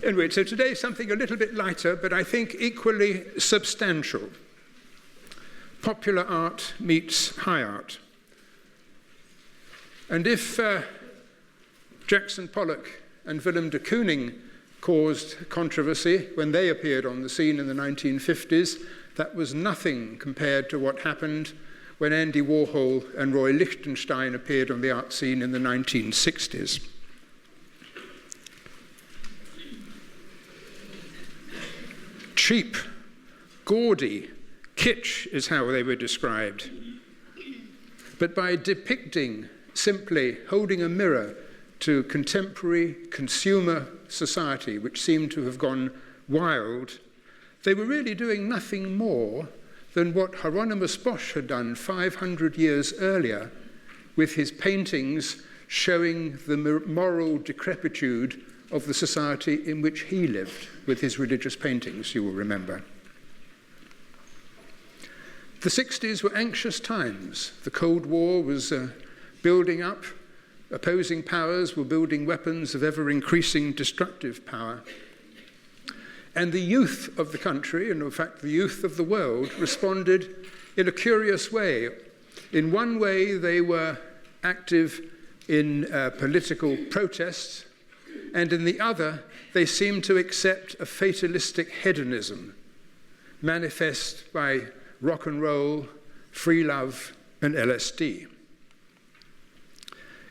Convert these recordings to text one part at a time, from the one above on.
Anyway, so today something a little bit lighter, but I think equally substantial. Popular art meets high art. And if Jackson Pollock and Willem de Kooning caused controversy when they appeared on the scene in the 1950s, that was nothing compared to what happened when Andy Warhol and Roy Lichtenstein appeared on the art scene in the 1960s. Cheap, gaudy, kitsch is how they were described. But by depicting, simply holding a mirror to contemporary consumer society, which seemed to have gone wild, they were really doing nothing more than what Hieronymus Bosch had done 500 years earlier with his paintings showing the moral decrepitude of the society in which he lived, with his religious paintings, you will remember. The 60s were anxious times. The Cold War was building up. Opposing powers were building weapons of ever-increasing destructive power. And the youth of the country, and in fact the youth of the world, responded in a curious way. In one way, they were active in political protests, and in the other, they seemed to accept a fatalistic hedonism, manifest by rock and roll, free love, and LSD.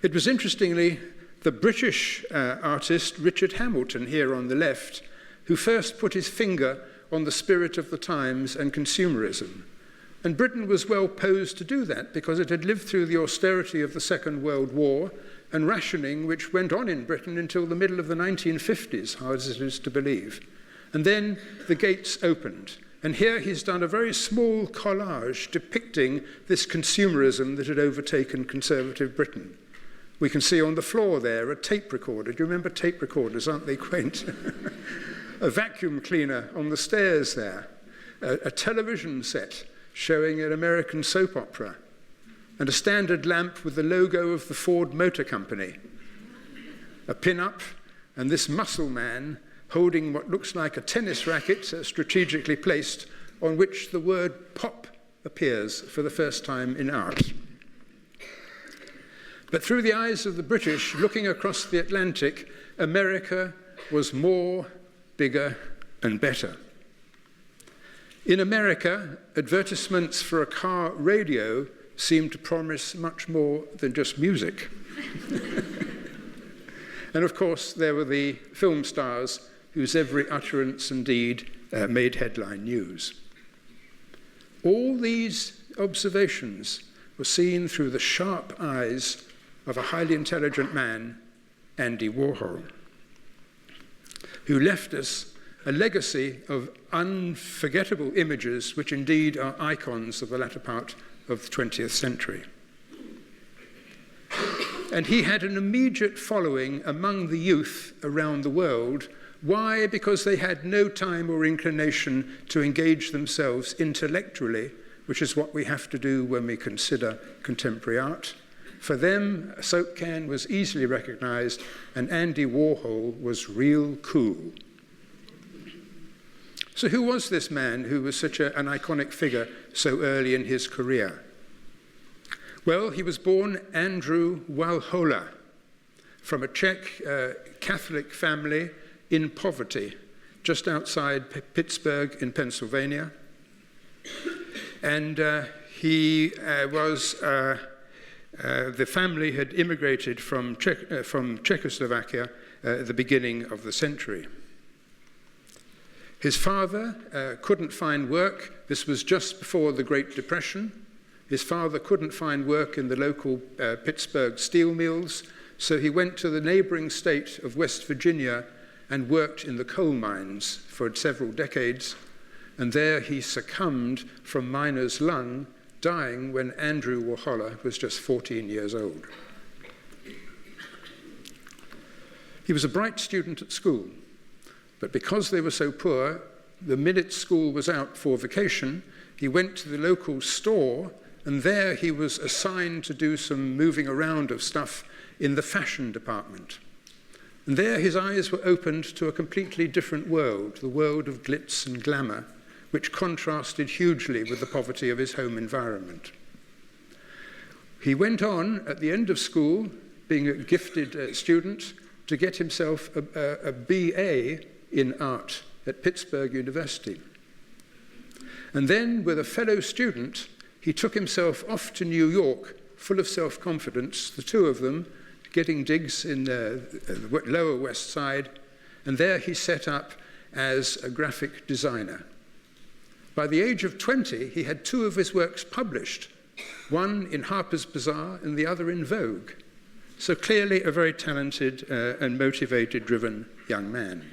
It was interestingly the British artist Richard Hamilton, here on the left, who first put his finger on the spirit of the times and consumerism. And Britain was well posed to do that because it had lived through the austerity of the Second World War and rationing, which went on in Britain until the middle of the 1950s, hard as it is to believe. And then the gates opened. And here he's done a very small collage depicting this consumerism that had overtaken conservative Britain. We can see on the floor there a tape recorder. Do you remember tape recorders? Aren't they quaint? A vacuum cleaner on the stairs there. A television set showing an American soap opera. And a standard lamp with the logo of the Ford Motor Company. A pin-up, and this muscle man holding what looks like a tennis racket strategically placed on which the word pop appears for the first time in art. But through the eyes of the British, looking across the Atlantic, America was more, bigger, and better. In America, advertisements for a car radio seemed to promise much more than just music. And of course, there were the film stars whose every utterance and deed made headline news. All these observations were seen through the sharp eyes of a highly intelligent man, Andy Warhol, who left us a legacy of unforgettable images, which indeed are icons of the latter part of the 20th century. And he had an immediate following among the youth around the world. Why? Because they had no time or inclination to engage themselves intellectually, which is what we have to do when we consider contemporary art. For them, a soap can was easily recognized, and Andy Warhol was real cool. So who was this man who was such an iconic figure so early in his career? Well, he was born Andrew Walhola from a Czech Catholic family in poverty, just outside Pittsburgh in Pennsylvania. And the family had immigrated from Czechoslovakia at the beginning of the century. His father couldn't find work. This was just before the Great Depression. His father couldn't find work in the local Pittsburgh steel mills, so he went to the neighboring state of West Virginia and worked in the coal mines for several decades. And there he succumbed from miner's lung, dying when Andrew Warhol was just 14 years old. He was a bright student at school, but because they were so poor, the minute school was out for vacation, he went to the local store, and there he was assigned to do some moving around of stuff in the fashion department. And there his eyes were opened to a completely different world, the world of glitz and glamour, which contrasted hugely with the poverty of his home environment. He went on, at the end of school, being a gifted student, to get himself a BA in art at Pittsburgh University. And then, with a fellow student, he took himself off to New York, full of self-confidence, the two of them, getting digs in the Lower West Side, and there he set up as a graphic designer. By the age of 20, he had two of his works published, one in Harper's Bazaar and the other in Vogue. So clearly a very talented and motivated, driven young man.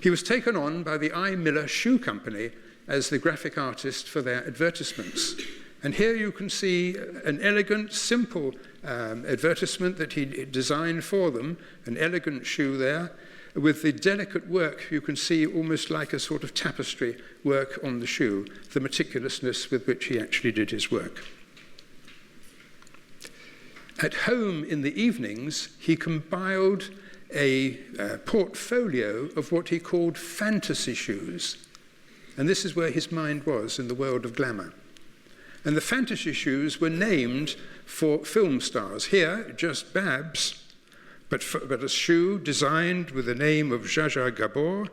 He was taken on by the I. Miller Shoe Company as the graphic artist for their advertisements. And here you can see an elegant, simple advertisement that he designed for them, an elegant shoe there, with the delicate work you can see almost like a sort of tapestry work on the shoe, the meticulousness with which he actually did his work. At home in the evenings, he compiled a portfolio of what he called fantasy shoes. And this is where his mind was in the world of glamour. And the fantasy shoes were named for film stars. Here, just Babs, but a shoe designed with the name of Zsa Zsa Gabor,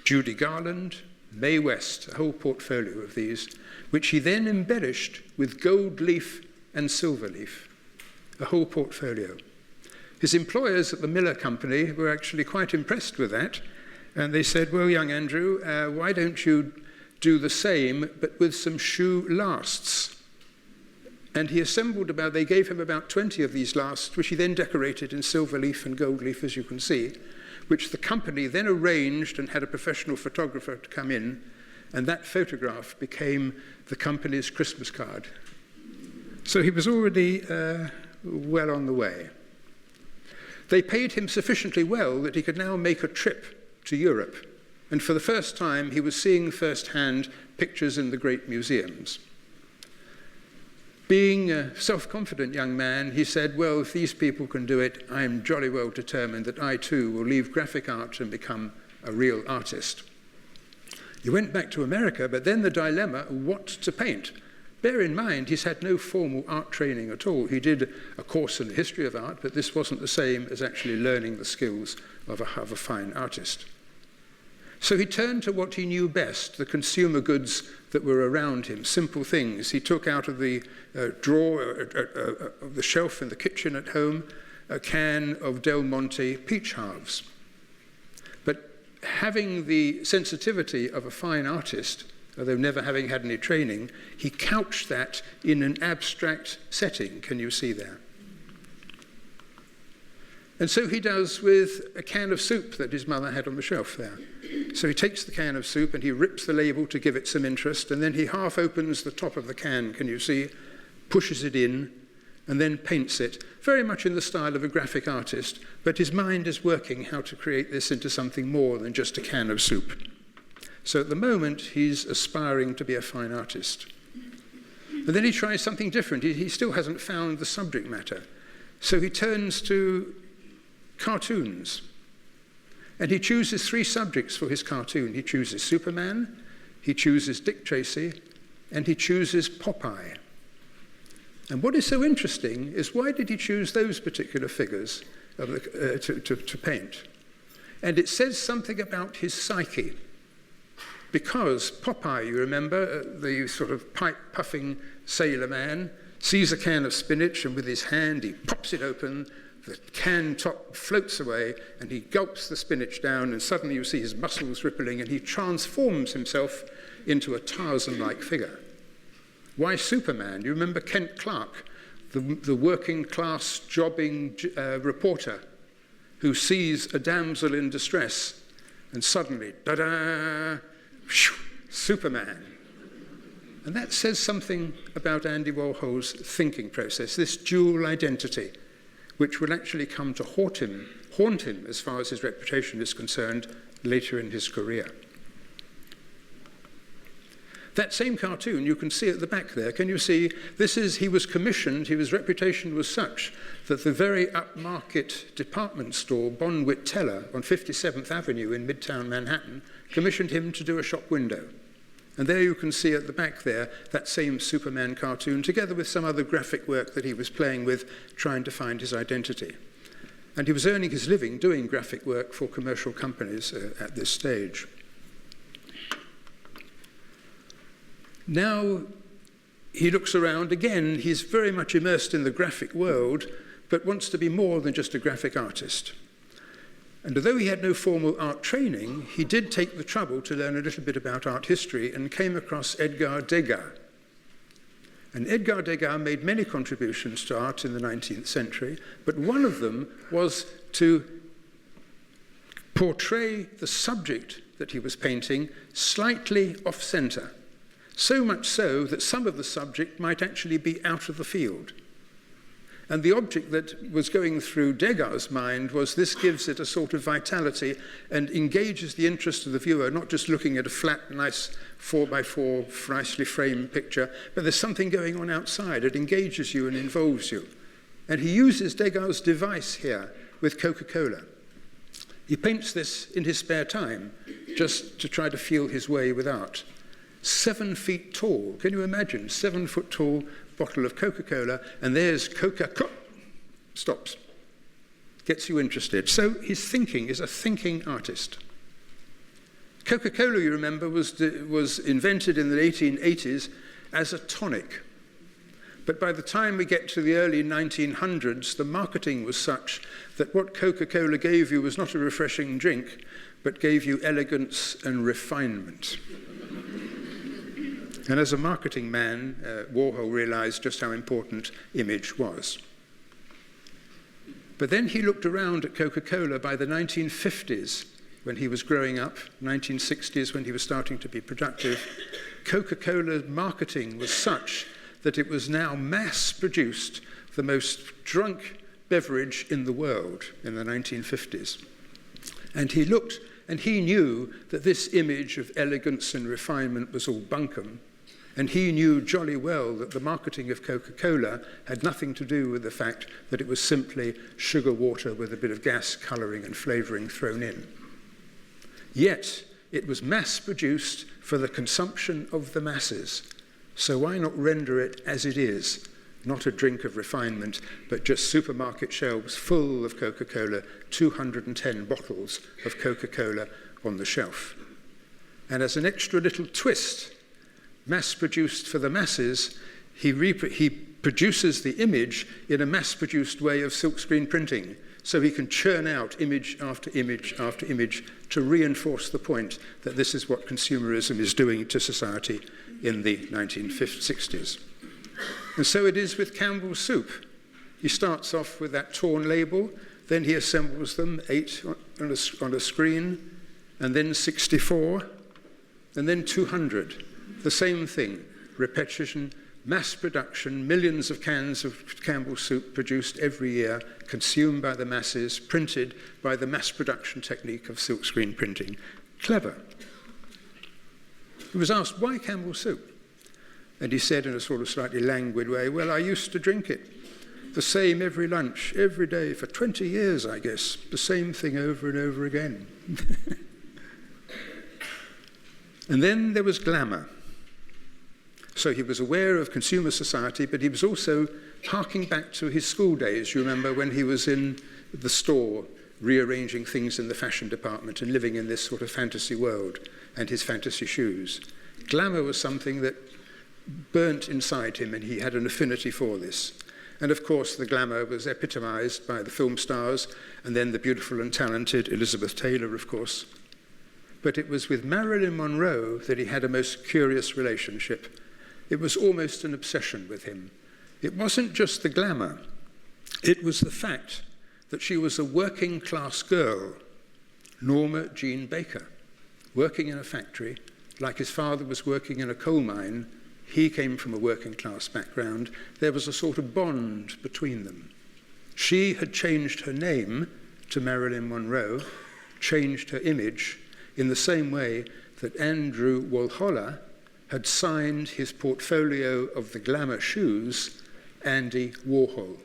Judy Garland, Mae West, a whole portfolio of these, which he then embellished with gold leaf and silver leaf, a whole portfolio. His employers at the Miller Company were actually quite impressed with that, and they said, well, young Andrew, why don't you do the same, but with some shoe lasts? And he assembled they gave him about 20 of these lasts, which he then decorated in silver leaf and gold leaf, as you can see, which the company then arranged and had a professional photographer to come in, and that photograph became the company's Christmas card. So he was already well on the way. They paid him sufficiently well that he could now make a trip to Europe. And for the first time, he was seeing firsthand pictures in the great museums. Being a self-confident young man, he said, well, if these people can do it, I'm jolly well determined that I too will leave graphic art and become a real artist. He went back to America, but then the dilemma, what to paint? Bear in mind, he's had no formal art training at all. He did a course in the history of art, but this wasn't the same as actually learning the skills of a fine artist. So he turned to what he knew best, the consumer goods that were around him, simple things. He took out of the drawer of the shelf in the kitchen at home a can of Del Monte peach halves. But having the sensitivity of a fine artist, although never having had any training, he couched that in an abstract setting. Can you see there? And so he does with a can of soup that his mother had on the shelf there. So he takes the can of soup and he rips the label to give it some interest, and then he half opens the top of the can, can you see, pushes it in, and then paints it, very much in the style of a graphic artist, but his mind is working how to create this into something more than just a can of soup. So at the moment, he's aspiring to be a fine artist. And then he tries something different. He still hasn't found the subject matter. So he turns to cartoons. And he chooses 3 subjects for his cartoon. He chooses Superman, he chooses Dick Tracy, and he chooses Popeye. And what is so interesting is, why did he choose those particular figures to paint? And it says something about his psyche. Because Popeye, you remember, the sort of pipe-puffing sailor man, sees a can of spinach, and with his hand he pops it open, the can top floats away, and he gulps the spinach down, and suddenly you see his muscles rippling, and he transforms himself into a Tarzan-like figure. Why Superman? You remember Kent Clark, the working-class jobbing reporter who sees a damsel in distress, and suddenly, da-da, Superman. And that says something about Andy Warhol's thinking process, this dual identity, which will actually come to haunt him as far as his reputation is concerned later in his career. That same cartoon, you can see at the back there. Can you see? He was commissioned, his reputation was such that the very upmarket department store, Bonwit Teller, on 57th Avenue in Midtown Manhattan, commissioned him to do a shop window. And there you can see at the back there that same Superman cartoon, together with some other graphic work that he was playing with, trying to find his identity. And he was earning his living doing graphic work for commercial companies at this stage. Now he looks around again. He's very much immersed in the graphic world, but wants to be more than just a graphic artist. And although he had no formal art training, he did take the trouble to learn a little bit about art history and came across Edgar Digger. And Edgar Digger made many contributions to art in the 19th century, but one of them was to portray the subject that he was painting slightly off-center. So much so that some of the subject might actually be out of the field. And the object that was going through Degas' mind was this gives it a sort of vitality and engages the interest of the viewer, not just looking at a flat, nice 4x4, nicely framed picture, but there's something going on outside. It engages you and involves you. And he uses Degas' device here with Coca-Cola. He paints this in his spare time, just to try to feel his way with art. 7 feet tall. Can you imagine? 7 foot tall bottle of Coca-Cola, and there's Coca-Cola. Stops. Gets you interested. So his thinking is a thinking artist. Coca-Cola, you remember, was invented in the 1880s as a tonic. But by the time we get to the early 1900s, the marketing was such that what Coca-Cola gave you was not a refreshing drink, but gave you elegance and refinement. And as a marketing man, Warhol realized just how important image was. But then he looked around at Coca-Cola by the 1950s, when he was growing up, 1960s when he was starting to be productive. Coca-Cola's marketing was such that it was now mass-produced, the most drunk beverage in the world in the 1950s. And he looked, and he knew that this image of elegance and refinement was all bunkum. And he knew jolly well that the marketing of Coca-Cola had nothing to do with the fact that it was simply sugar water with a bit of gas colouring and flavouring thrown in. Yet, it was mass-produced for the consumption of the masses. So why not render it as it is? Not a drink of refinement, but just supermarket shelves full of Coca-Cola, 210 bottles of Coca-Cola on the shelf. And as an extra little twist, mass-produced for the masses, he produces the image in a mass-produced way of silkscreen printing, so he can churn out image after image after image to reinforce the point that this is what consumerism is doing to society in the 1960s. And so it is with Campbell's soup. He starts off with that torn label, then he assembles them, 8 on a screen, and then 64, and then 200. The same thing, repetition, mass production, millions of cans of Campbell's soup produced every year, consumed by the masses, printed by the mass production technique of silkscreen printing. Clever. He was asked, why Campbell's soup? And he said in a sort of slightly languid way, well, I used to drink it. The same every lunch, every day, for 20 years, I guess. The same thing over and over again. And then there was glamour. So he was aware of consumer society, but he was also harking back to his school days. You remember when he was in the store, rearranging things in the fashion department and living in this sort of fantasy world, and his fantasy shoes. Glamour was something that burnt inside him, and he had an affinity for this. And of course, the glamour was epitomized by the film stars, and then the beautiful and talented Elizabeth Taylor, of course. But it was with Marilyn Monroe that he had a most curious relationship. It was almost an obsession with him. It wasn't just the glamour. It was the fact that she was a working class girl, Norma Jean Baker, working in a factory, like his father was working in a coal mine. He came from a working class background. There was a sort of bond between them. She had changed her name to Marilyn Monroe, changed her image, in the same way that Andrew Walhalla had signed his portfolio of the glamour shoes, Andy Warhol.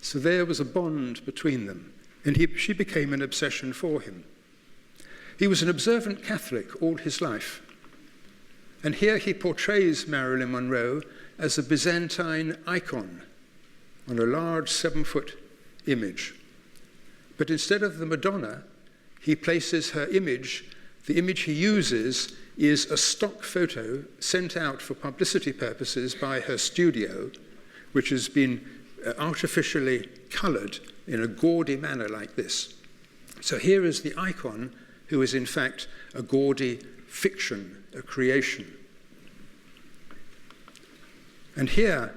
So there was a bond between them, and she became an obsession for him. He was an observant Catholic all his life, and here he portrays Marilyn Monroe as a Byzantine icon on a large 7-foot image. But instead of the Madonna, he places her image, the image he uses is a stock photo sent out for publicity purposes by her studio, which has been artificially colored in a gaudy manner like this. So here is the icon, who is in fact a gaudy fiction, a creation. And here,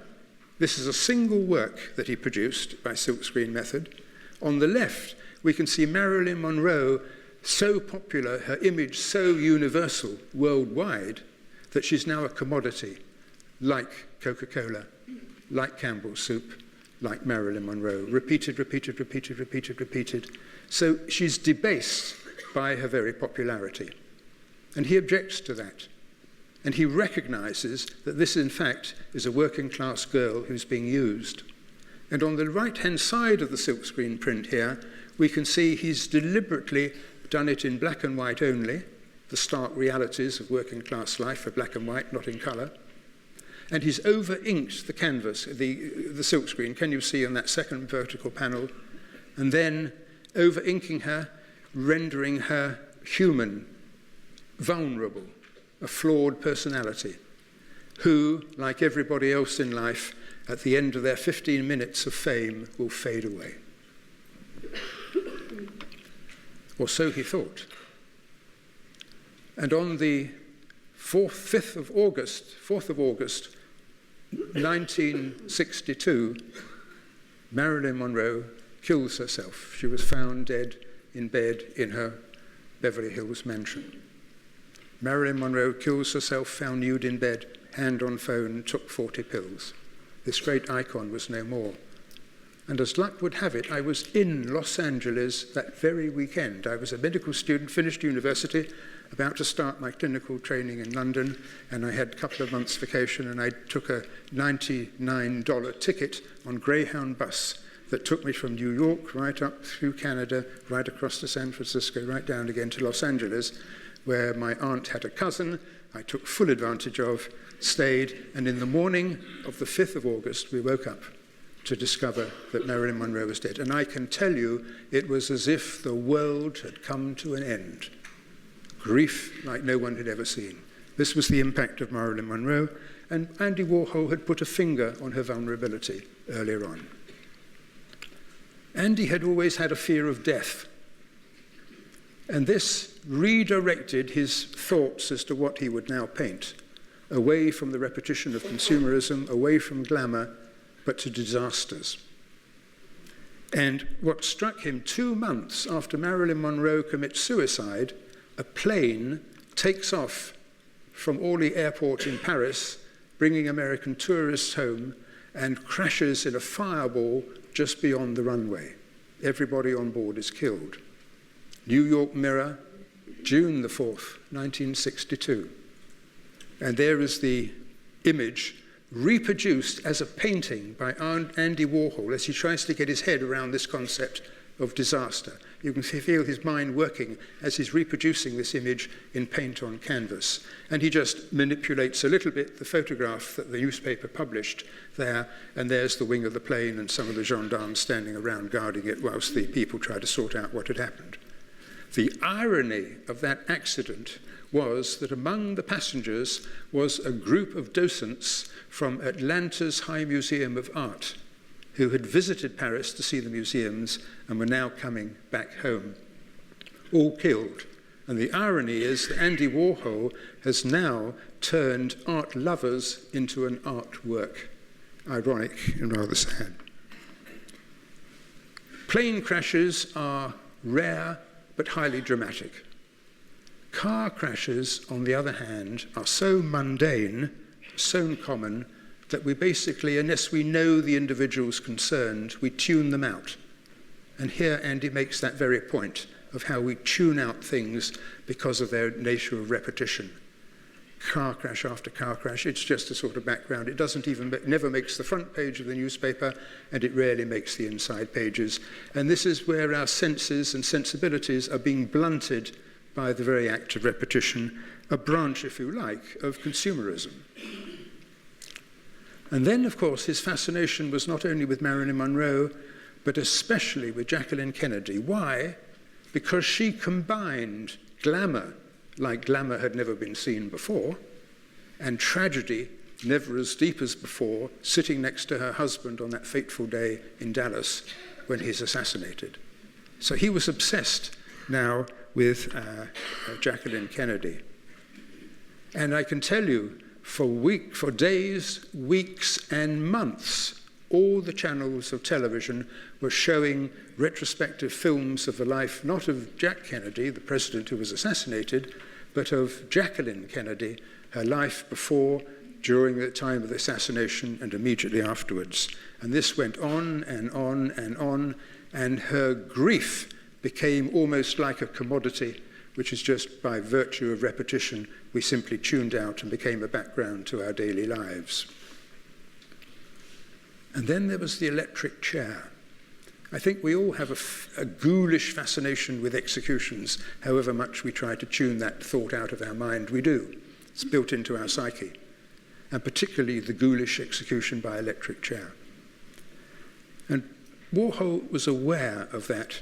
this is a single work that he produced by silkscreen method. On the left, we can see Marilyn Monroe, so popular, her image so universal worldwide, that she's now a commodity, like Coca-Cola, like Campbell's soup, like Marilyn Monroe, repeated, repeated, repeated, repeated, repeated. So she's debased by her very popularity. And he objects to that. And he recognizes that this, in fact, is a working class girl who's being used. And on the right-hand side of the silkscreen print here, we can see he's deliberately done it in black and white only. The stark realities of working class life are black and white, not in color. And he's over-inked the canvas, the silkscreen, can you see on that second vertical panel? And then over-inking her, rendering her human, vulnerable, a flawed personality, who, like everybody else in life, at the end of their 15 minutes of fame, will fade away. Or so he thought. And on the 4th of August, 1962, Marilyn Monroe kills herself. She was found dead in bed in her Beverly Hills mansion. Marilyn Monroe kills herself, found nude in bed, hand on phone, took 40 pills. This great icon was no more. And as luck would have it, I was in Los Angeles that very weekend. I was a medical student, finished university, about to start my clinical training in London, and I had a couple of months' vacation, and I took a $99 ticket on Greyhound bus that took me from New York right up through Canada, right across to San Francisco, right down again to Los Angeles, where my aunt had a cousin I took full advantage of, stayed, and in the morning of the 5th of August, we woke up to discover that Marilyn Monroe was dead. And I can tell you, it was as if the world had come to an end. Grief like no one had ever seen. This was the impact of Marilyn Monroe, and Andy Warhol had put a finger on her vulnerability earlier on. Andy had always had a fear of death, and this redirected his thoughts as to what he would now paint, away from the repetition of consumerism, away from glamour, but to disasters. And what struck him 2 months after Marilyn Monroe commits suicide, a plane takes off from Orly Airport in Paris, bringing American tourists home, and crashes in a fireball just beyond the runway. Everybody on board is killed. New York Mirror, June the 4th, 1962. And there is the image reproduced as a painting by Andy Warhol as he tries to get his head around this concept of disaster. You can feel his mind working as he's reproducing this image in paint on canvas. And he just manipulates a little bit the photograph that the newspaper published there, and there's the wing of the plane and some of the gendarmes standing around guarding it whilst the people try to sort out what had happened. The irony of that accident was that among the passengers was a group of docents from Atlanta's High Museum of Art who had visited Paris to see the museums and were now coming back home, all killed. And the irony is that Andy Warhol has now turned art lovers into an artwork. Ironic and rather sad. Plane crashes are rare but highly dramatic. Car crashes, on the other hand, are so mundane, so common, that we basically, unless we know the individuals concerned, we tune them out. And here Andy makes that very point of how we tune out things because of their nature of repetition. car crash after car crash. It's just a sort of background. It doesn't even, never makes the front page of the newspaper, and it rarely makes the inside pages. And this is where our senses and sensibilities are being blunted by the very act of repetition, a branch, if you like, of consumerism. And then, of course, his fascination was not only with Marilyn Monroe, but especially with Jacqueline Kennedy. Why? Because she combined glamour, like glamour had never been seen before, and tragedy, never as deep as before, sitting next to her husband on that fateful day in Dallas when he's assassinated. So he was obsessed now with Jacqueline Kennedy. And I can tell you, for days, weeks, and months, all the channels of television were showing retrospective films of the life, not of Jack Kennedy, the president who was assassinated, but of Jacqueline Kennedy, her life before, during the time of the assassination, and immediately afterwards. And this went on and on and on, and her grief became almost like a commodity, which is just by virtue of repetition, we simply tuned out and became a background to our daily lives. And then there was the electric chair. I think we all have a ghoulish fascination with executions, however much we try to tune that thought out of our mind, we do. It's built into our psyche, and particularly the ghoulish execution by electric chair. And Warhol was aware of that.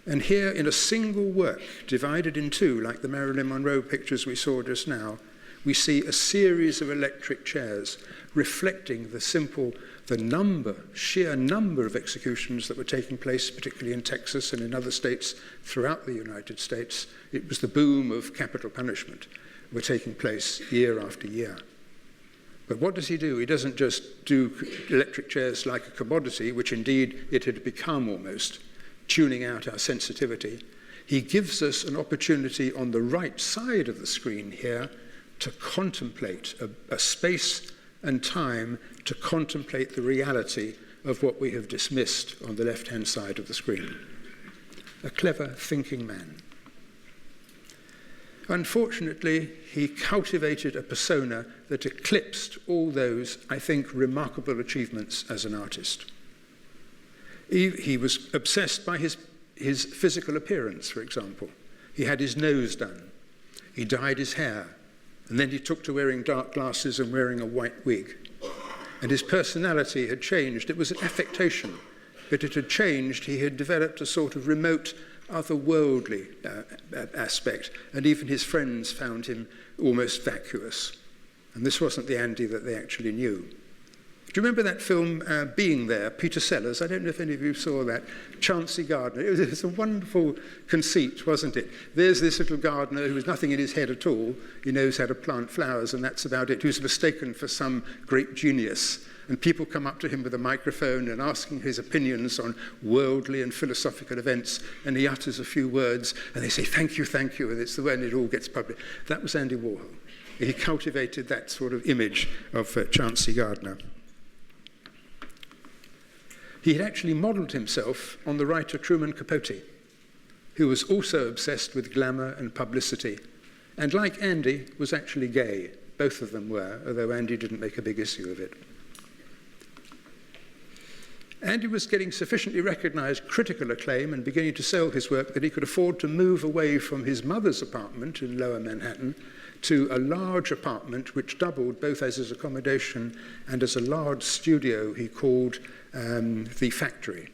And here, in a single work, divided in two, like the Marilyn Monroe pictures we saw just now, we see a series of electric chairs reflecting the sheer number of executions that were taking place, particularly in Texas and in other states throughout the United States. It was the boom of capital punishment were taking place year after year. But what does he do? He doesn't just do electric chairs like a commodity, which indeed it had become almost, tuning out our sensitivity. He gives us an opportunity on the right side of the screen here to contemplate a space and time, to contemplate the reality of what we have dismissed on the left-hand side of the screen. A clever thinking man. Unfortunately, he cultivated a persona that eclipsed all those, I think, remarkable achievements as an artist. He was obsessed by his physical appearance, for example. He had his nose done. He dyed his hair. And then he took to wearing dark glasses and wearing a white wig. And his personality had changed. It was an affectation, but it had changed. He had developed a sort of remote, otherworldly aspect. And even his friends found him almost vacuous. And this wasn't the Andy that they actually knew. Do you remember that film, Being There, Peter Sellers? I don't know if any of you saw that. Chauncey Gardiner. It was a wonderful conceit, wasn't it? There's this little gardener who has nothing in his head at all. He knows how to plant flowers, and that's about it. Who's mistaken for some great genius. And people come up to him with a microphone and asking his opinions on worldly and philosophical events, and he utters a few words, and they say, thank you, and it's the when it all gets public. That was Andy Warhol. He cultivated that sort of image of Chauncey Gardiner. He had actually modelled himself on the writer Truman Capote, who was also obsessed with glamour and publicity, and like Andy, was actually gay. Both of them were, although Andy didn't make a big issue of it. Andy was getting sufficiently recognised critical acclaim and beginning to sell his work that he could afford to move away from his mother's apartment in Lower Manhattan to a large apartment which doubled both as his accommodation and as a large studio he called the Factory.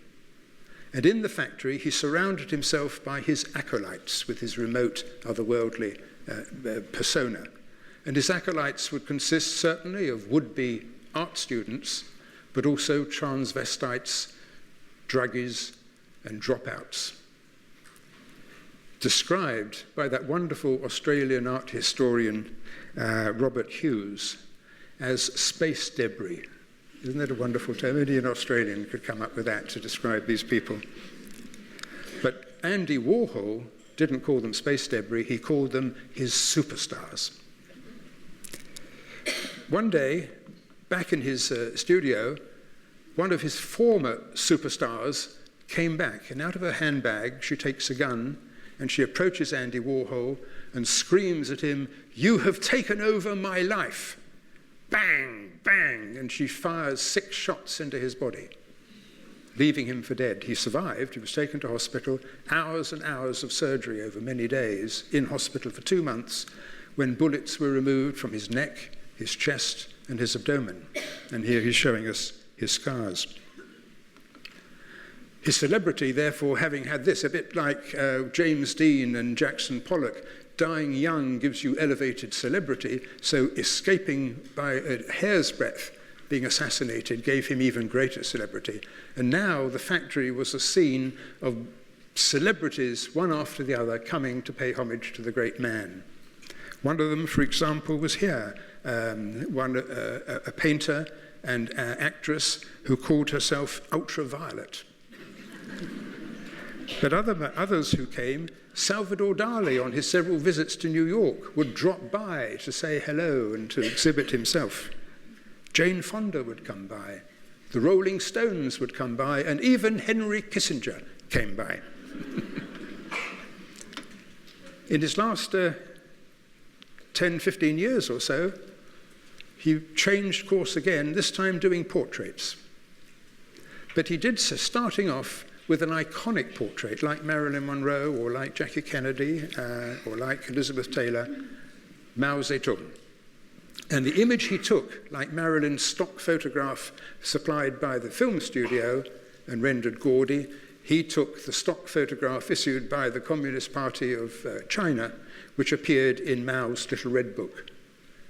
And in the Factory, he surrounded himself by his acolytes with his remote, otherworldly persona. And his acolytes would consist certainly of would-be art students, but also transvestites, druggies, and dropouts. Described by that wonderful Australian art historian, Robert Hughes, as space debris. Isn't that a wonderful term? Only an Australian could come up with that to describe these people. But Andy Warhol didn't call them space debris, he called them his superstars. One day, back in his studio, one of his former superstars came back, and out of her handbag, she takes a gun, and she approaches Andy Warhol and screams at him, "You have taken over my life." Bang, bang, and she fires 6 shots into his body, leaving him for dead. He survived. He was taken to hospital, hours and hours of surgery over many days, in hospital for 2 months, when bullets were removed from his neck, his chest, and his abdomen. And here he's showing us his scars. His celebrity, therefore, having had this, a bit like James Dean and Jackson Pollock, dying young gives you elevated celebrity, so escaping by a hair's breadth, being assassinated, gave him even greater celebrity. And now the factory was a scene of celebrities, one after the other, coming to pay homage to the great man. One of them, for example, was here, a painter and actress who called herself Ultraviolet. But others who came, Salvador Dali, on his several visits to New York, would drop by to say hello and to exhibit himself. Jane Fonda would come by, the Rolling Stones would come by, and even Henry Kissinger came by. In his last 10, 15 years or so, he changed course again, this time doing portraits. But he did so, starting off with an iconic portrait, like Marilyn Monroe, or like Jackie Kennedy, or like Elizabeth Taylor, Mao Zedong. And the image he took, like Marilyn's stock photograph supplied by the film studio and rendered gaudy, he took the stock photograph issued by the Communist Party of China, which appeared in Mao's Little Red Book.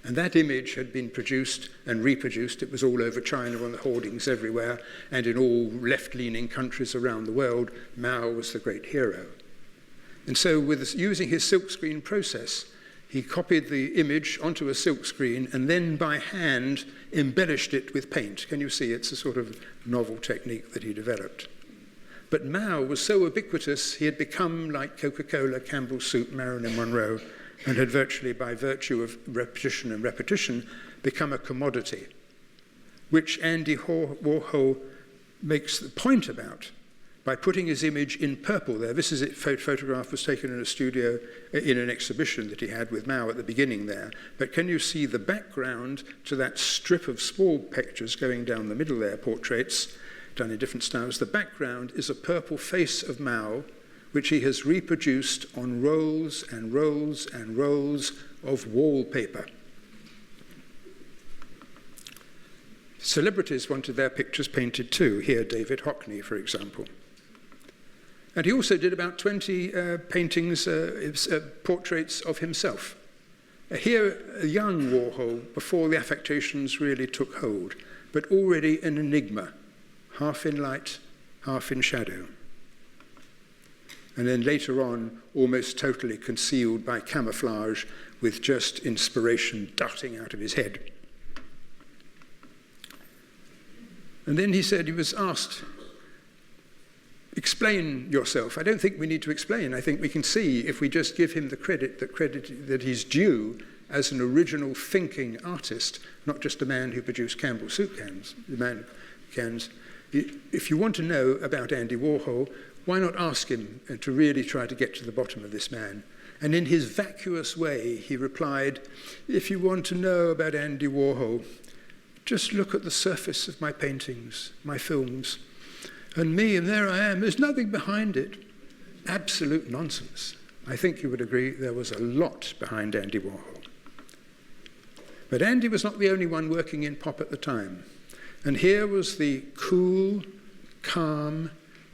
And that image had been produced and reproduced. It was all over China on the hoardings everywhere, and in all left-leaning countries around the world, Mao was the great hero. And so using his silkscreen process, he copied the image onto a silkscreen and then by hand embellished it with paint. Can you see? It's a sort of novel technique that he developed. But Mao was so ubiquitous, he had become like Coca-Cola, Campbell's Soup, Marilyn Monroe, and had virtually, by virtue of repetition and repetition, become a commodity, which Andy Warhol makes the point about by putting his image in purple there. This is it. Photograph was taken in a studio in an exhibition that he had with Mao at the beginning there. But can you see the background to that strip of small pictures going down the middle there, portraits, done in different styles? The background is a purple face of Mao, which he has reproduced on rolls and rolls and rolls of wallpaper. Celebrities wanted their pictures painted too. Here, David Hockney, for example. And he also did about 20 paintings, portraits of himself. Here, a young Warhol, before the affectations really took hold, but already an enigma, half in light, half in shadow. And then later on, almost totally concealed by camouflage, with just inspiration darting out of his head. And then he said, he was asked, explain yourself. I don't think we need to explain. I think we can see, if we just give him the credit that he's due as an original thinking artist, not just a man who produced Campbell soup cans. If you want to know about Andy Warhol, why not ask him to really try to get to the bottom of this man? And in his vacuous way, he replied, if you want to know about Andy Warhol, just look at the surface of my paintings, my films, and me, and there I am. There's nothing behind it. Absolute nonsense. I think you would agree there was a lot behind Andy Warhol. But Andy was not the only one working in pop at the time. And here was the cool, calm,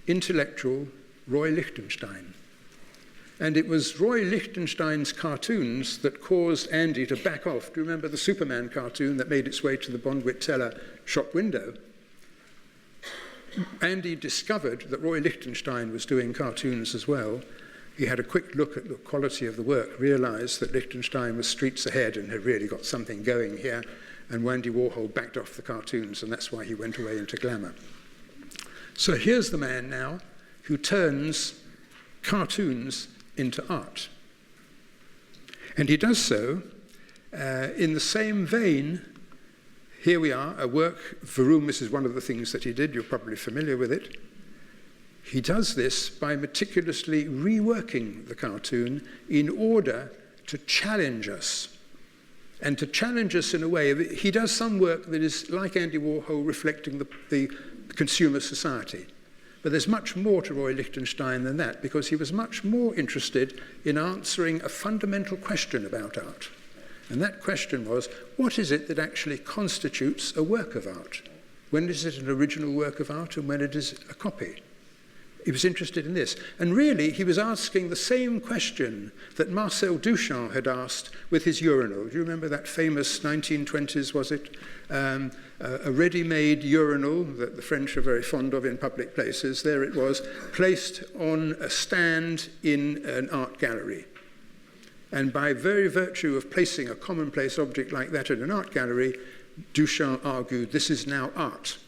intellectual Roy Lichtenstein. And it was Roy Lichtenstein's cartoons that caused Andy to back off. Do you remember the Superman cartoon that made its way to the Bonwit Teller shop window? Andy discovered that Roy Lichtenstein was doing cartoons as well. He had a quick look at the quality of the work, realized that Lichtenstein was streets ahead and had really got something going here, and Andy Warhol backed off the cartoons, and that's why he went away into glamour. So here's the man now who turns cartoons into art. And he does so in the same vein. Here we are, a work, Vroom, this is one of the things that he did, you're probably familiar with it. He does this by meticulously reworking the cartoon in order to challenge us. And to challenge us in a way, he does some work that is, like Andy Warhol, reflecting the consumer society. But there's much more to Roy Lichtenstein than that, because he was much more interested in answering a fundamental question about art. And that question was, what is it that actually constitutes a work of art? When is it an original work of art and when it is a copy? He was interested in this. And really, he was asking the same question that Marcel Duchamp had asked with his urinal. Do you remember that famous 1920s, was it? A ready-made urinal that the French are very fond of in public places. There it was, placed on a stand in an art gallery. And by very virtue of placing a commonplace object like that in an art gallery, Duchamp argued, this is now art.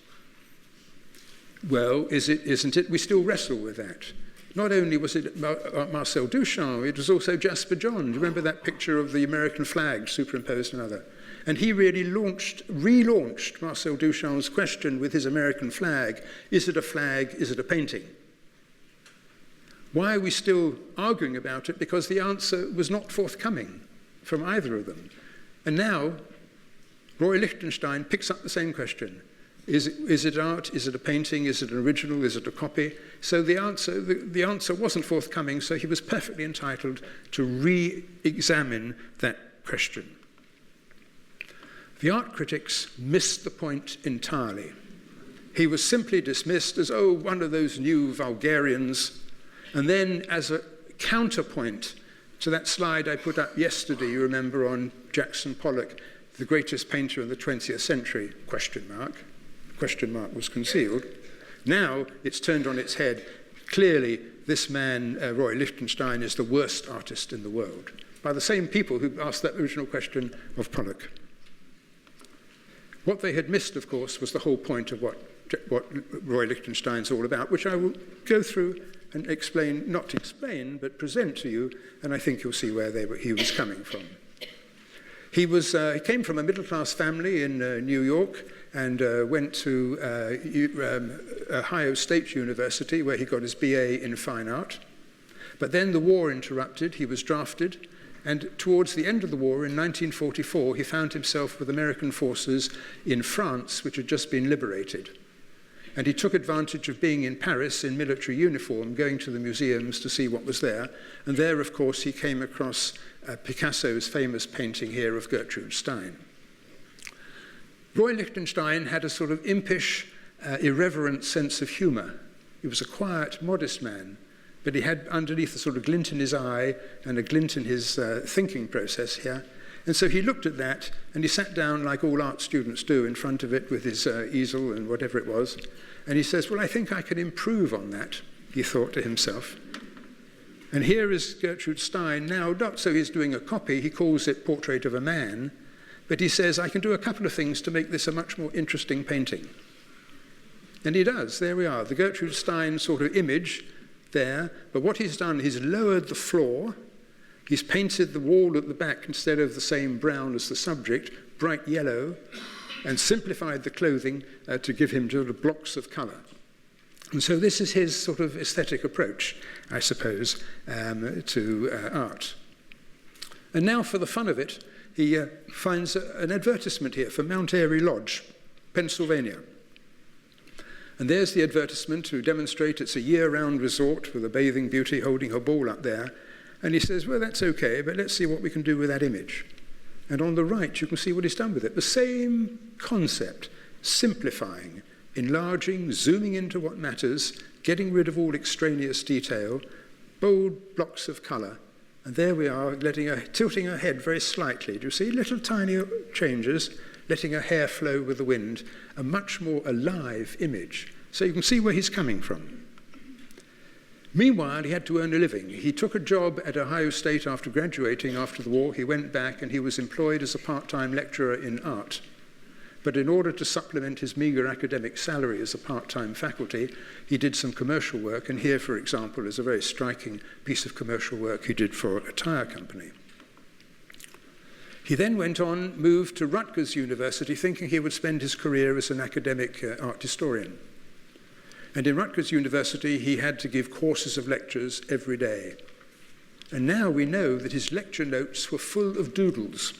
Well, isn't it? We still wrestle with that. Not only was it Marcel Duchamp, it was also Jasper John. Do you remember that picture of the American flag superimposed another? And he really relaunched Marcel Duchamp's question with his American flag. Is it a flag? Is it a painting? Why are we still arguing about it? Because the answer was not forthcoming from either of them. And now, Roy Lichtenstein picks up the same question. Is it art? Is it a painting? Is it an original? Is it a copy? So the answer wasn't forthcoming, so he was perfectly entitled to re-examine that question. The art critics missed the point entirely. He was simply dismissed as, oh, one of those new vulgarians. And then as a counterpoint to that slide I put up yesterday, you remember, on Jackson Pollock, the greatest painter in the 20th century, question mark was concealed. Now it's turned on its head. Clearly, this man, Roy Lichtenstein, is the worst artist in the world, by the same people who asked that original question of Pollock. What they had missed, of course, was the whole point of what Roy Lichtenstein's all about, which I will go through and explain, not explain, but present to you, and I think you'll see where he was coming from. He came from a middle-class family in New York and went to Ohio State University, where he got his BA in fine art. But then the war interrupted, he was drafted, and towards the end of the war, in 1944, he found himself with American forces in France, which had just been liberated. And he took advantage of being in Paris in military uniform, going to the museums to see what was there. And there, of course, he came across Picasso's famous painting here of Gertrude Stein. Roy Lichtenstein had a sort of impish, irreverent sense of humor. He was a quiet, modest man, but he had underneath a sort of glint in his eye and a glint in his thinking process here. And so he looked at that, and he sat down like all art students do in front of it with his easel and whatever it was. And he says, well, I think I can improve on that, he thought to himself. And here is Gertrude Stein now, not so he's doing a copy, he calls it Portrait of a Man, but he says, I can do a couple of things to make this a much more interesting painting. And he does, there we are, the Gertrude Stein sort of image there, but what he's done, he's lowered the floor, he's painted the wall at the back instead of the same brown as the subject, bright yellow, and simplified the clothing to give him sort of blocks of colour. And so this is his sort of aesthetic approach, I suppose, to art. And now for the fun of it, he finds an advertisement here for Mount Airy Lodge, Pennsylvania. And there's the advertisement to demonstrate it's a year-round resort with a bathing beauty holding her ball up there. And he says, well, that's okay, but let's see what we can do with that image. And on the right, you can see what he's done with it. The same concept, simplifying, enlarging, zooming into what matters, getting rid of all extraneous detail, bold blocks of colour. And there we are, tilting her head very slightly. Do you see? Little tiny changes, letting her hair flow with the wind. A much more alive image. So you can see where he's coming from. Meanwhile, he had to earn a living. He took a job at Ohio State after graduating after the war. He went back and he was employed as a part-time lecturer in art. But in order to supplement his meager academic salary as a part-time faculty, he did some commercial work. And here, for example, is a very striking piece of commercial work he did for a tire company. He then went on, moved to Rutgers University, thinking he would spend his career as an academic art historian. And in Rutgers University, he had to give courses of lectures every day. And now we know that his lecture notes were full of doodles.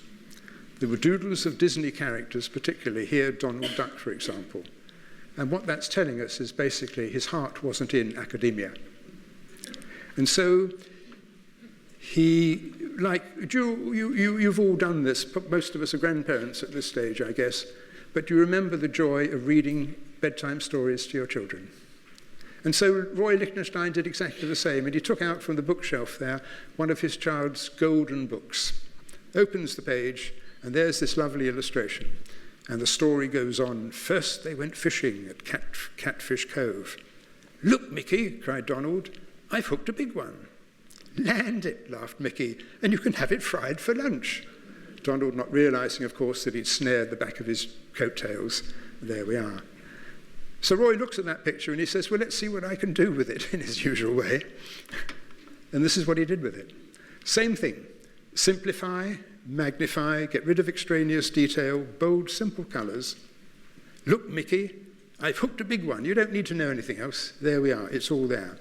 There were doodles of Disney characters, particularly here, Donald Duck, for example. And what that's telling us is basically his heart wasn't in academia. And so he, like, you've all done this, most of us are grandparents at this stage, I guess, but you remember the joy of reading bedtime stories to your children. And so Roy Lichtenstein did exactly the same, and he took out from the bookshelf there one of his child's golden books, opens the page, and there's this lovely illustration. And the story goes on. First they went fishing at Catfish Cove. "Look, Mickey," cried Donald, "I've hooked a big one." "Land it," laughed Mickey, "and you can have it fried for lunch." Donald not realizing, of course, that he'd snared the back of his coattails. There we are. So Roy looks at that picture and he says, well, let's see what I can do with it, in his usual way. And this is what he did with it. Same thing. Simplify, magnify, get rid of extraneous detail, bold, simple colors. "Look, Mickey, I've hooked a big one. You don't need to know anything else. There we are. It's all there."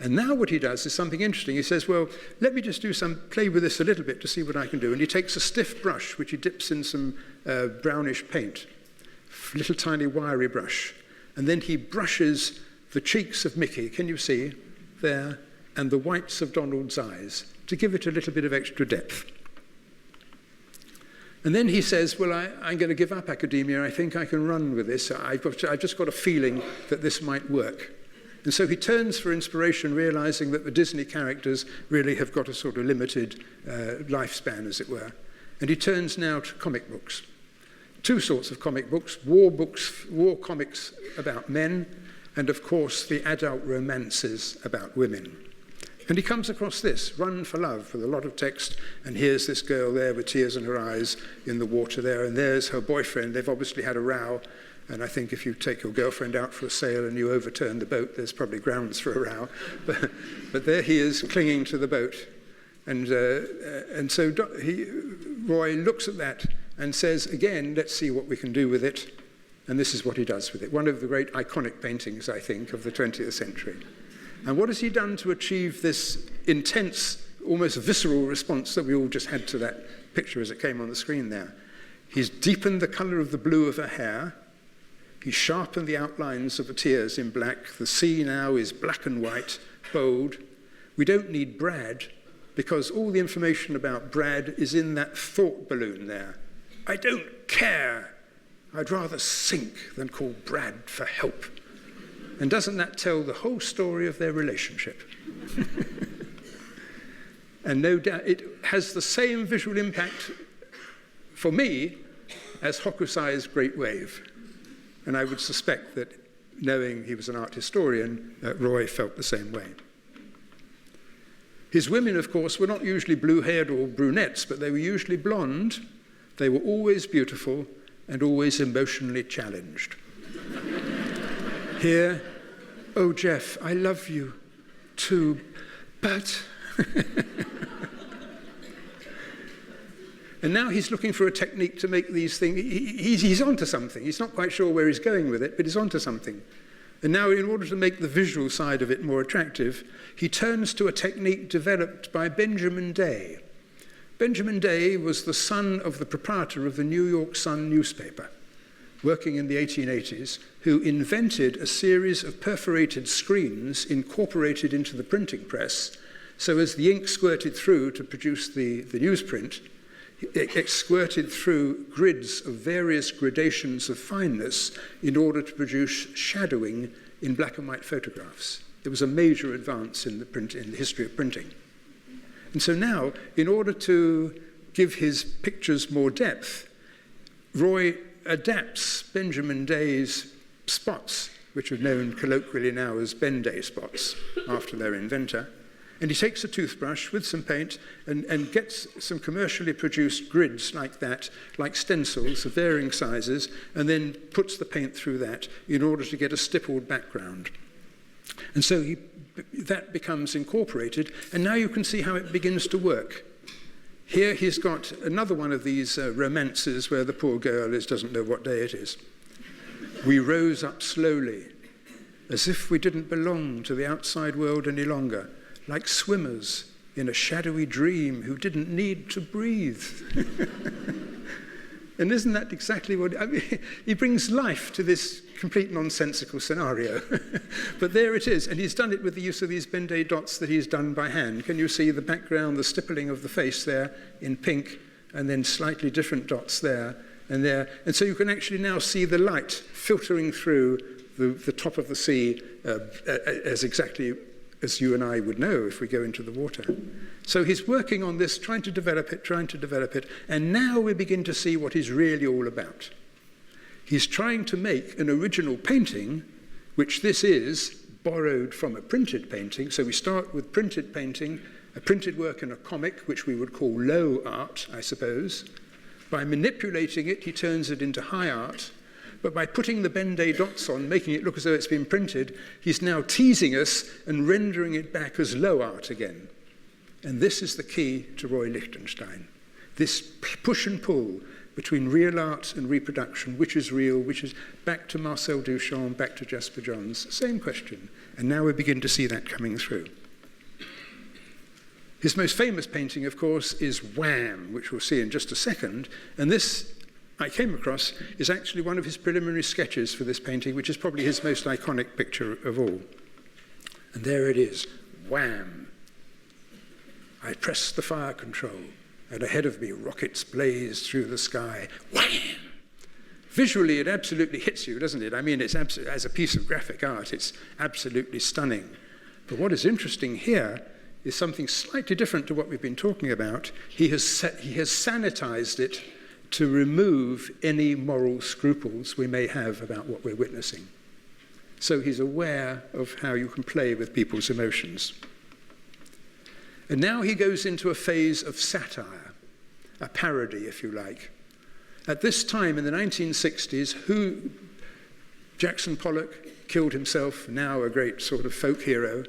And now what he does is something interesting. He says, well, let me just play with this a little bit to see what I can do. And he takes a stiff brush, which he dips in some brownish paint, little tiny wiry brush. And then he brushes the cheeks of Mickey, can you see, there, and the whites of Donald's eyes, to give it a little bit of extra depth. And then he says, well, I'm going to give up academia. I think I can run with this. I've just got a feeling that this might work. And so he turns for inspiration, realizing that the Disney characters really have got a sort of limited lifespan, as it were. And he turns now to comic books. Two sorts of comic books, war comics about men, and of course the adult romances about women. And he comes across this, Run for Love, with a lot of text, and here's this girl there with tears in her eyes in the water there, and there's her boyfriend. They've obviously had a row, and I think if you take your girlfriend out for a sail and you overturn the boat, there's probably grounds for a row. But there he is, clinging to the boat. And so Roy looks at that and says, again, let's see what we can do with it. And this is what he does with it. One of the great iconic paintings, I think, of the 20th century. And what has he done to achieve this intense, almost visceral response that we all just had to that picture as it came on the screen there? He's deepened the color of the blue of her hair. He's sharpened the outlines of the tears in black. The sea now is black and white, bold. We don't need Brad, because all the information about Brad is in that thought balloon there. I don't care. I'd rather sink than call Brad for help. And doesn't that tell the whole story of their relationship? And no doubt it has the same visual impact for me as Hokusai's Great Wave. And I would suspect that, knowing he was an art historian, Roy felt the same way. His women, of course, were not usually blue-haired or brunettes, but they were usually blonde. They were always beautiful and always emotionally challenged. Here, "Oh, Jeff, I love you too, but..." And now he's looking for a technique to make these things. He's onto something. He's not quite sure where he's going with it, but he's onto something. And now, in order to make the visual side of it more attractive, he turns to a technique developed by Benjamin Day. Benjamin Day was the son of the proprietor of the New York Sun newspaper, working in the 1880s, who invented a series of perforated screens incorporated into the printing press, so as the ink squirted through to produce the newsprint, it squirted through grids of various gradations of fineness in order to produce shadowing in black and white photographs. It was a major advance in the history of printing. And so now, in order to give his pictures more depth, Roy adapts Benjamin Day's spots, which are known colloquially now as Ben Day spots, after their inventor. And he takes a toothbrush with some paint and gets some commercially produced grids like that, like stencils of varying sizes, and then puts the paint through that in order to get a stippled background. And so that becomes incorporated, and now you can see how it begins to work. Here he's got another one of these romances where the poor girl doesn't know what day it is. "We rose up slowly, as if we didn't belong to the outside world any longer, like swimmers in a shadowy dream who didn't need to breathe. And isn't that exactly what, I mean, he brings life to this complete nonsensical scenario. But there it is, and he's done it with the use of these Ben-Day dots that he's done by hand. Can you see the background, the stippling of the face there in pink, and then slightly different dots there and there. And so you can actually now see the light filtering through the top of the sea as exactly as you and I would know if we go into the water. So he's working on this, trying to develop it, and now we begin to see what he's really all about. He's trying to make an original painting, which this is borrowed from a printed painting. So we start with printed painting, a printed work in a comic, which we would call low art, I suppose. By manipulating it, he turns it into high art. But by putting the Ben-Day dots on, making it look as though it's been printed, he's now teasing us and rendering it back as low art again. And this is the key to Roy Lichtenstein. This push and pull between real art and reproduction, which is real, which is back to Marcel Duchamp, back to Jasper Johns, same question. And now we begin to see that coming through. His most famous painting, of course, is Wham, which we'll see in just a second. And this, I came across, is actually one of his preliminary sketches for this painting, which is probably his most iconic picture of all. And there it is, wham. I press the fire control, and ahead of me, rockets blaze through the sky. Wham! Visually, it absolutely hits you, doesn't it? I mean, it's as a piece of graphic art, it's absolutely stunning. But what is interesting here is something slightly different to what we've been talking about. He has sanitized it to remove any moral scruples we may have about what we're witnessing. So he's aware of how you can play with people's emotions. And now he goes into a phase of satire, a parody, if you like. At this time in the 1960s, Jackson Pollock killed himself, now a great sort of folk hero,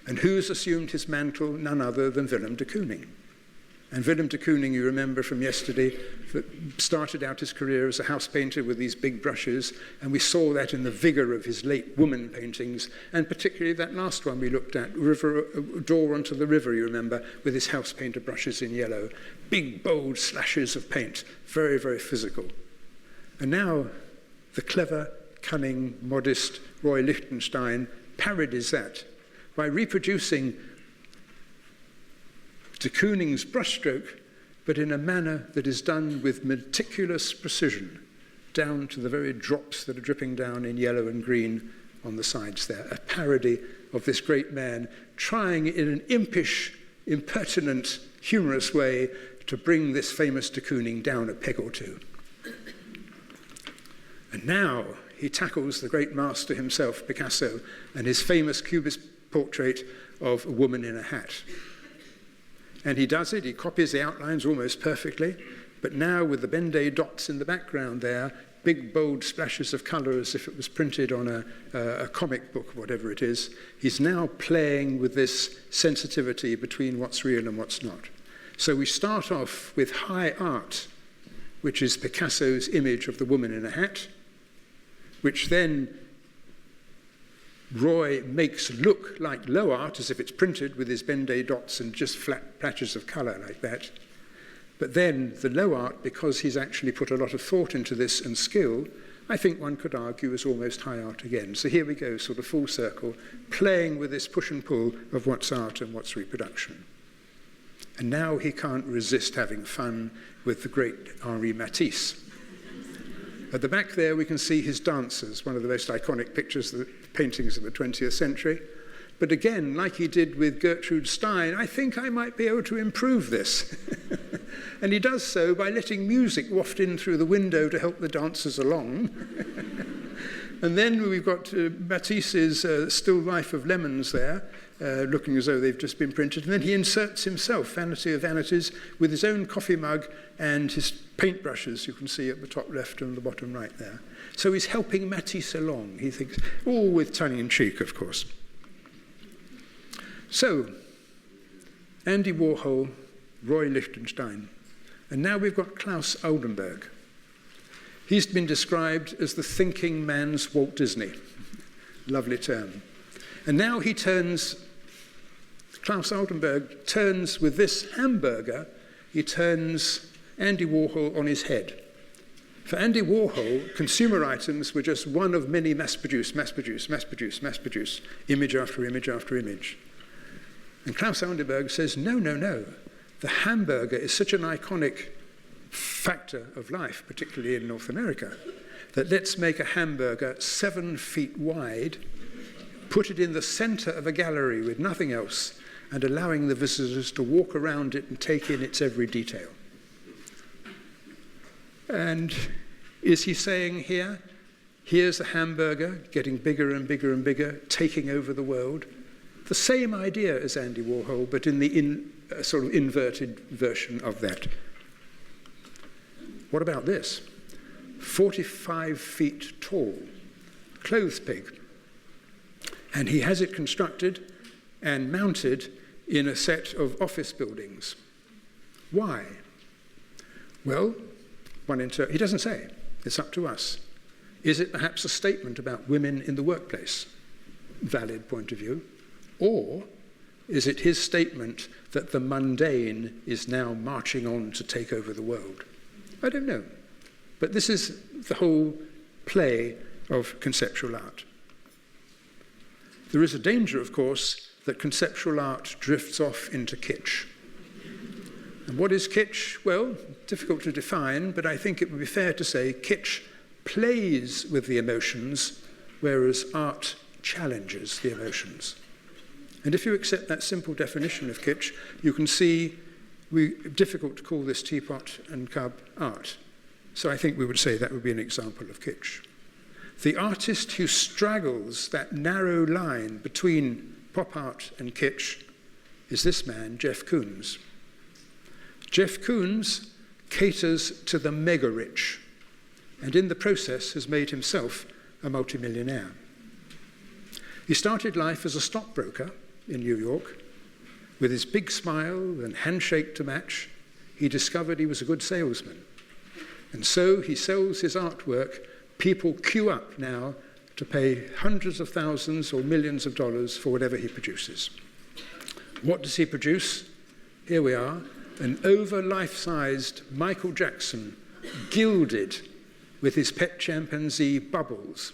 and who's assumed his mantle? None other than Willem de Kooning. And Willem de Kooning, you remember from yesterday, started out his career as a house painter with these big brushes, and we saw that in the vigor of his late woman paintings, and particularly that last one we looked at, Door Onto the River, you remember, with his house painter brushes in yellow. Big, bold slashes of paint, very, very physical. And now the clever, cunning, modest Roy Lichtenstein parodies that by reproducing de Kooning's brushstroke, but in a manner that is done with meticulous precision, down to the very drops that are dripping down in yellow and green on the sides there. A parody of this great man trying in an impish, impertinent, humorous way to bring this famous de Kooning down a peg or two. And now he tackles the great master himself, Picasso, and his famous Cubist portrait of a woman in a hat. And he does it, he copies the outlines almost perfectly, but now with the Ben-Day dots in the background there, big bold splashes of colour as if it was printed on a comic book, whatever it is, he's now playing with this sensitivity between what's real and what's not. So we start off with high art, which is Picasso's image of the woman in a hat, which then Roy makes look like low art, as if it's printed with his Ben-Day dots and just flat patches of colour like that. But then the low art, because he's actually put a lot of thought into this and skill, I think one could argue is almost high art again. So here we go, sort of full circle, playing with this push and pull of what's art and what's reproduction. And now he can't resist having fun with the great Henri Matisse. At the back there, we can see his dancers, one of the most iconic paintings of the 20th century. But again, like he did with Gertrude Stein, I think I might be able to improve this. And he does so by letting music waft in through the window to help the dancers along. And then we've got Matisse's Still Life of Lemons there, looking as though they've just been printed. And then he inserts himself, Vanity of Vanities, with his own coffee mug and his paintbrushes, you can see at the top left and the bottom right there. So he's helping Matisse along, he thinks, all with tongue-in-cheek, of course. So, Andy Warhol, Roy Lichtenstein, and now we've got Klaus Oldenburg. He's been described as the thinking man's Walt Disney. Lovely term. And now he turns, Klaus Altenberg turns with this hamburger, he turns Andy Warhol on his head. For Andy Warhol, consumer items were just one of many mass-produced, image after image after image. And Klaus Altenberg says, no, no, no. The hamburger is such an iconic factor of life, particularly in North America, that let's make a hamburger 7 feet wide, put it in the center of a gallery with nothing else, and allowing the visitors to walk around it and take in its every detail. And is he saying here, here's a hamburger getting bigger and bigger and bigger, taking over the world? The same idea as Andy Warhol, but in the sort of inverted version of that. What about this? 45 feet tall, clothes pig. And he has it constructed and mounted in a set of office buildings. Why? Well, he doesn't say. It's up to us. Is it perhaps a statement about women in the workplace? Valid point of view. Or is it his statement that the mundane is now marching on to take over the world? I don't know. But this is the whole play of conceptual art. There is a danger, of course, that conceptual art drifts off into kitsch. And what is kitsch? Well, difficult to define, but I think it would be fair to say kitsch plays with the emotions, whereas art challenges the emotions. And if you accept that simple definition of kitsch, you can see difficult to call this teapot and cub art. So I think we would say that would be an example of kitsch. The artist who straggles that narrow line between pop art and kitsch is this man, Jeff Koons. Jeff Koons caters to the mega-rich, and in the process has made himself a multimillionaire. He started life as a stockbroker in New York. With his big smile and handshake to match, he discovered he was a good salesman. And so he sells his artwork. People queue up now to pay hundreds of thousands or millions of dollars for whatever he produces. What does he produce? Here we are, an over-life-sized Michael Jackson, gilded with his pet chimpanzee Bubbles,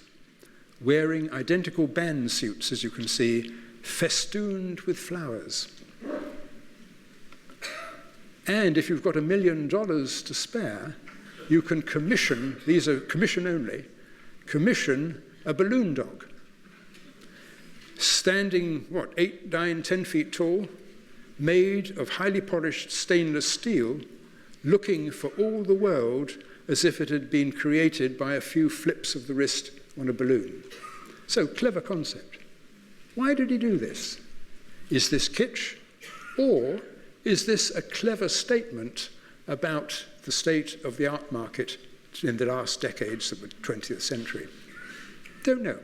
wearing identical band suits, as you can see, festooned with flowers. And if you've got $1 million to spare, you can commission, these are commission only, commission a balloon dog, standing, 8, 9, 10 feet tall, made of highly polished stainless steel, looking for all the world as if it had been created by a few flips of the wrist on a balloon. So, clever concept. Why did he do this? Is this kitsch? Or is this a clever statement about the state of the art market in the last decades of the 20th century? Don't know.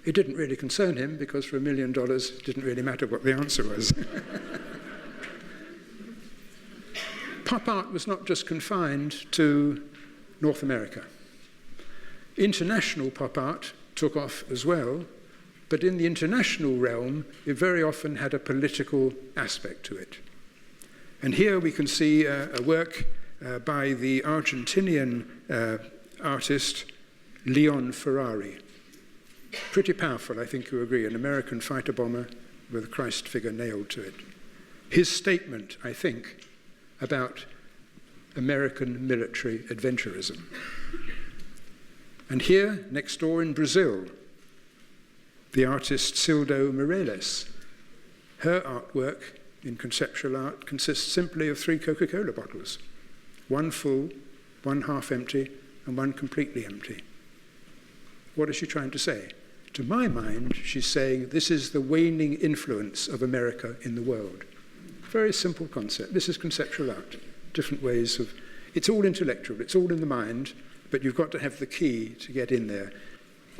It didn't really concern him because for $1 million it didn't really matter what the answer was. Pop art was not just confined to North America. International pop art took off as well, but in the international realm, it very often had a political aspect to it. And here we can see a work by the Argentinian artist Leon Ferrari. Pretty powerful, I think you agree, an American fighter bomber with a Christ figure nailed to it. His statement, I think, about American military adventurism. And here, next door in Brazil, the artist Ildo Morales. Her artwork in conceptual art consists simply of 3 Coca-Cola bottles, one full, one half empty, and one completely empty. What is she trying to say? To my mind, she's saying this is the waning influence of America in the world. Very simple concept. This is conceptual art. Different ways of... It's all intellectual. It's all in the mind, but you've got to have the key to get in there.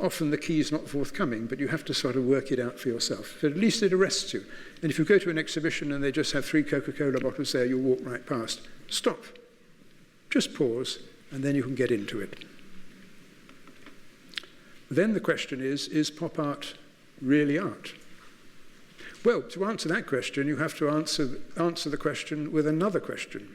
Often the key is not forthcoming, but you have to sort of work it out for yourself. But at least it arrests you. And if you go to an exhibition and they just have 3 Coca-Cola bottles there, you'll walk right past. Stop. Just pause, and then you can get into it. then the question is pop art really art? Well, to answer that question, you have to answer the question with another question.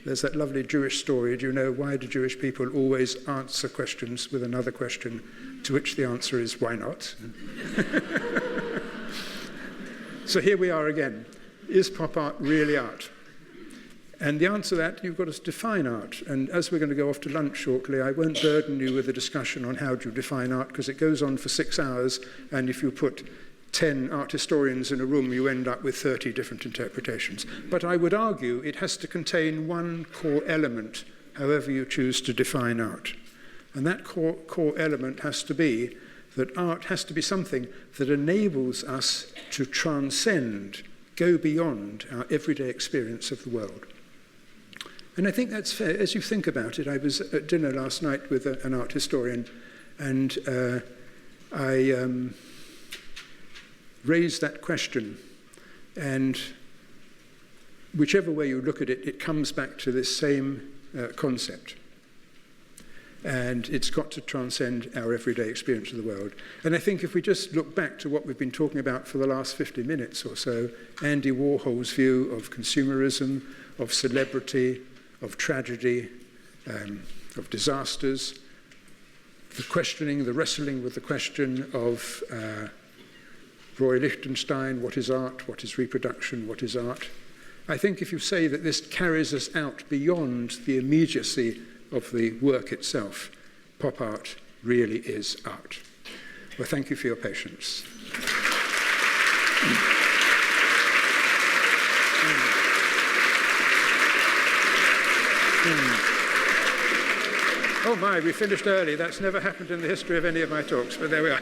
There's that lovely Jewish story. Do you know why do Jewish people always answer questions with another question, to which the answer is, why not? So here we are again. Is pop art really art? And the answer to that, you've got to define art. And as we're going to go off to lunch shortly, I won't burden you with a discussion on how do you define art, because it goes on for 6 hours, and if you put 10 art historians in a room, you end up with 30 different interpretations. But I would argue it has to contain one core element, however you choose to define art. And that core element has to be that art has to be something that enables us to transcend, go beyond our everyday experience of the world. And I think that's fair. As you think about it, I was at dinner last night with an art historian, and I raised that question. And whichever way you look at it, it comes back to this same concept. And it's got to transcend our everyday experience of the world. And I think if we just look back to what we've been talking about for the last 50 minutes or so, Andy Warhol's view of consumerism, of celebrity, of tragedy, of disasters, the questioning, the wrestling with the question of Roy Lichtenstein, what is art, what is reproduction, what is art? I think if you say that this carries us out beyond the immediacy of the work itself, pop art really is art. Well, thank you for your patience. Oh my, we finished early. That's never happened in the history of any of my talks, but there we are.